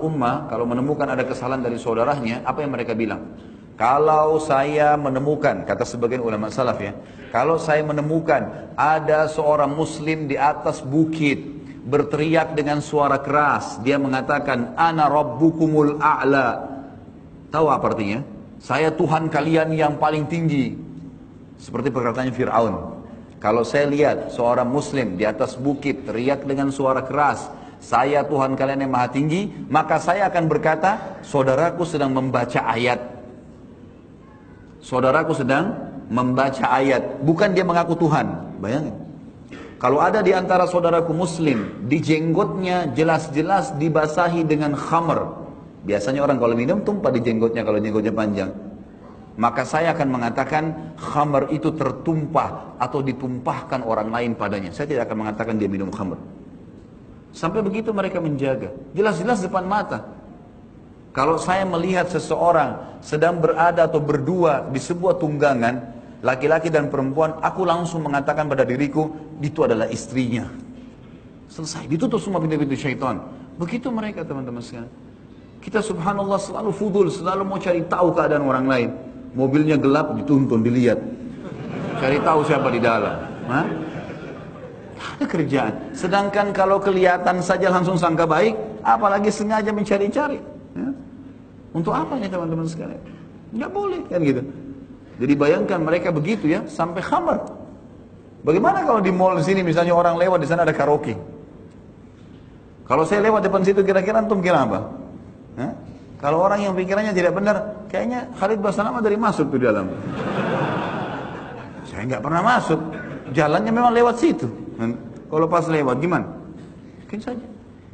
ummah kalau menemukan ada kesalahan dari saudaranya, apa yang mereka bilang? Kalau saya menemukan, kata sebagian ulama salaf ya, kalau saya menemukan ada seorang muslim di atas bukit berteriak dengan suara keras, dia mengatakan ana rabbukumul a'la. Tahu apa artinya? Saya Tuhan kalian yang paling tinggi. Seperti perkataannya Fir'aun. Kalau saya lihat seorang muslim di atas bukit teriak dengan suara keras, saya Tuhan kalian yang maha tinggi, maka saya akan berkata, saudaraku sedang membaca ayat. Saudaraku sedang membaca ayat, bukan dia mengaku Tuhan. Bayangin. Kalau ada di antara saudaraku muslim, di jenggotnya jelas-jelas dibasahi dengan khamr. Biasanya orang kalau minum tumpah di jenggotnya kalau jenggotnya panjang. Maka saya akan mengatakan khamr itu tertumpah atau ditumpahkan orang lain padanya. Saya tidak akan mengatakan dia minum khamr. Sampai begitu mereka menjaga. Jelas-jelas depan mata. Kalau saya melihat seseorang sedang berada atau berdua di sebuah tunggangan, laki-laki dan perempuan, aku langsung mengatakan pada diriku, itu adalah istrinya. Selesai, ditutup semua pintu-pintu syaitan. Begitu mereka teman-teman sekalian. Kita subhanallah selalu fudul, selalu mau cari tahu keadaan orang lain. Mobilnya gelap, dituntun, dilihat. Cari tahu siapa di dalam. Hah? Ada kerjaan. Sedangkan kalau kelihatan saja langsung sangka baik, apalagi sengaja mencari-cari. Ya? Untuk apa nih teman-teman sekalian? Nggak boleh kan gitu. Jadi bayangkan mereka begitu ya, sampai khamar. Bagaimana kalau di mall sini misalnya orang lewat di sana ada karaoke? Kalau saya lewat depan situ kira-kira antum kira apa? Hah? Kalau orang yang pikirannya tidak benar, kayaknya Khalid Basalamah dari masuk tuh di dalam. Saya nggak pernah masuk. Jalannya memang lewat situ. Kalau pas lewat gimana? Mungkin saja.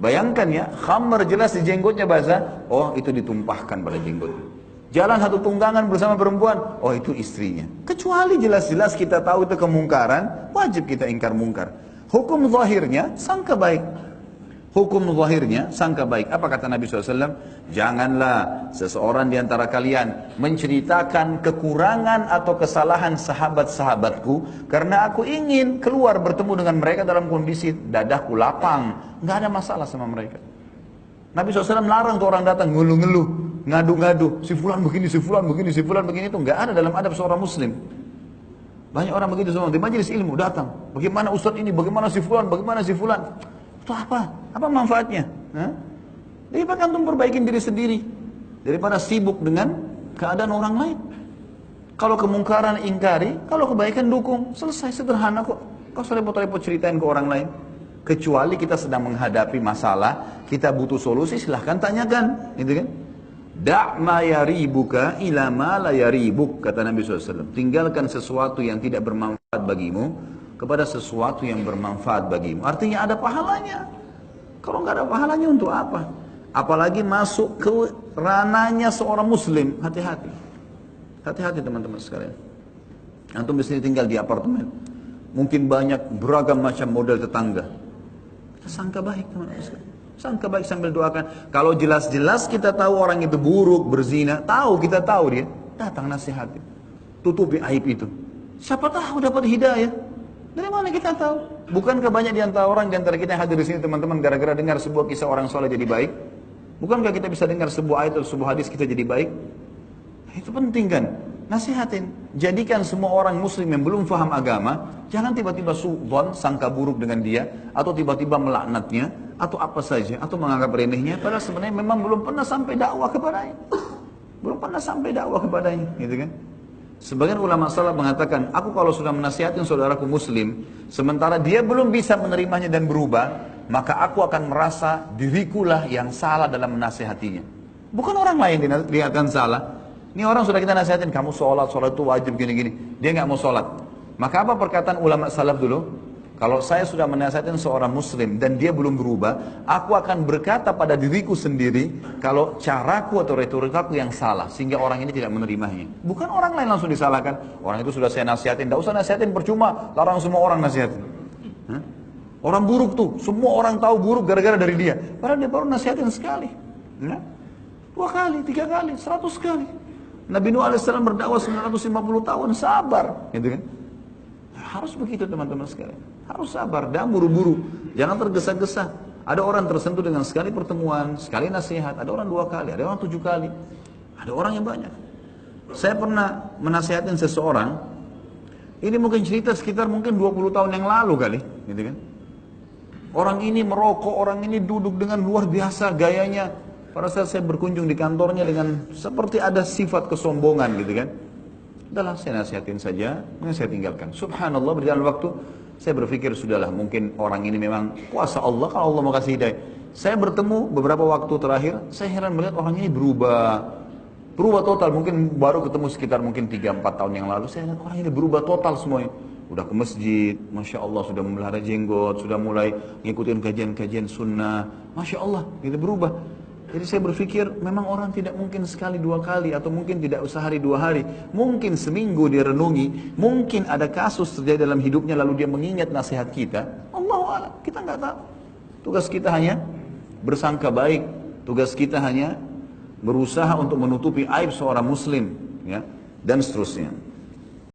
Bayangkan ya, khamr jelas di jenggotnya basah, oh itu ditumpahkan pada jenggot. Jalan satu tunggangan bersama perempuan, oh itu istrinya. Kecuali jelas-jelas kita tahu itu kemungkaran, wajib kita ingkar mungkar. Hukum zahirnya sangka baik. Hukum zahirnya sangka baik. Apa kata Nabi SAW? Janganlah seseorang di antara kalian menceritakan kekurangan atau kesalahan sahabat-sahabatku, karena aku ingin keluar bertemu dengan mereka dalam kondisi dadaku lapang. Nggak ada masalah sama mereka. Nabi SAW larang tuh orang datang ngeluh-ngeluh, ngadu-ngadu, si fulan begini, si fulan begini, si fulan begini, itu nggak ada dalam adab seorang muslim. Banyak orang begitu semua di majelis ilmu datang. Bagaimana ustadz ini, bagaimana si fulan, bagaimana si fulan. Itu apa? Apa manfaatnya? Daripada antum perbaikin diri sendiri daripada sibuk dengan keadaan orang lain. Kalau kemungkaran ingkari, kalau kebaikan dukung. Selesai, sederhana kok. Kau usah repot-repot ceritain ke orang lain. Kecuali kita sedang menghadapi masalah, kita butuh solusi, silahkan tanyakan, gitu kan? Da' ma yaribuka ila ma la yaribuk, kata Nabi SAW. Tinggalkan sesuatu yang tidak bermanfaat bagimu kepada sesuatu yang bermanfaat bagimu. Artinya ada pahalanya. Kalau nggak ada pahalanya untuk apa? Apalagi masuk ke ranahnya seorang muslim. Hati-hati. Hati-hati teman-teman sekalian. Antum di sini tinggal di apartemen. Mungkin banyak beragam macam model tetangga. Kita sangka baik teman-teman sekalian. Sangka baik sambil doakan. Kalau jelas-jelas kita tahu orang itu buruk, berzina, kita tahu dia, datang nasihati. Tutupi aib itu. Siapa tahu dapat hidayah. Dari mana kita tahu? Bukankah banyak di antara kita yang hadir di sini teman-teman gara-gara dengar sebuah kisah orang soleh jadi baik? Bukankah kita bisa dengar sebuah ayat atau sebuah hadis kita jadi baik? Itu penting kan? Nasihatin. Jadikan semua orang muslim yang belum faham agama, jangan tiba-tiba suudzon, sangka buruk dengan dia, atau tiba-tiba melaknatnya, atau apa saja, atau menganggap remehnya, padahal sebenarnya memang belum pernah sampai dakwah kepadanya. Belum pernah sampai dakwah kepadanya, gitu kan? Sebagian ulama salaf mengatakan, aku kalau sudah menasihatin saudaraku muslim, sementara dia belum bisa menerimanya dan berubah, maka aku akan merasa dirikulah yang salah dalam menasihatinya. Bukan orang lain dilihatkan salah. Ini orang sudah kita nasihatin, kamu sholat itu wajib gini-gini. Dia nggak mau sholat. Maka apa perkataan ulama salaf dulu? Kalau saya sudah menasihatin seorang muslim dan dia belum berubah, aku akan berkata pada diriku sendiri kalau caraku atau retorikaku yang salah sehingga orang ini tidak menerimanya. Bukan orang lain langsung disalahkan. Orang itu sudah saya nasihatin, tidak usah nasihatin percuma, larang semua orang nasihatin. Orang buruk tuh, semua orang tahu buruk gara-gara dari dia. Padahal dia baru nasihatin sekali. 2 kali, 3 kali, 100 kali. Nabi Nuh AS berdakwah 950 tahun, sabar, gitu kan? Harus begitu teman-teman sekalian. Harus sabar, jangan buru-buru, jangan tergesa-gesa. Ada orang tersentuh dengan sekali pertemuan, sekali nasihat, ada orang 2 kali, ada orang 7 kali, ada orang yang banyak. Saya pernah menasihatin seseorang, ini mungkin cerita sekitar mungkin 20 tahun yang lalu kali, gitu kan. Orang ini merokok, orang ini duduk dengan luar biasa gayanya. Pada saat saya berkunjung di kantornya dengan seperti ada sifat kesombongan gitu kan. Udahlah saya nasihatin saja, kemudian saya tinggalkan. Subhanallah, berjalan waktu, saya berpikir sudahlah mungkin orang ini memang kuasa Allah, kalau Allah mau kasih hidayah. Saya bertemu beberapa waktu terakhir, saya heran melihat orang ini berubah total. Mungkin baru ketemu sekitar mungkin 3-4 tahun yang lalu, saya lihat orang ini berubah total semuanya. Udah ke masjid, Masya Allah, sudah memelihara jenggot, sudah mulai ngikutin kajian-kajian sunnah, Masya Allah, gitu berubah. Jadi saya berpikir memang orang tidak mungkin sekali 2 kali atau mungkin tidak sehari 2 hari. Mungkin seminggu dia renungi, mungkin ada kasus terjadi dalam hidupnya lalu dia mengingat nasihat kita. Allahu a'lam, kita nggak tahu. Tugas kita hanya bersangka baik, tugas kita hanya berusaha untuk menutupi aib seorang muslim, ya, dan seterusnya.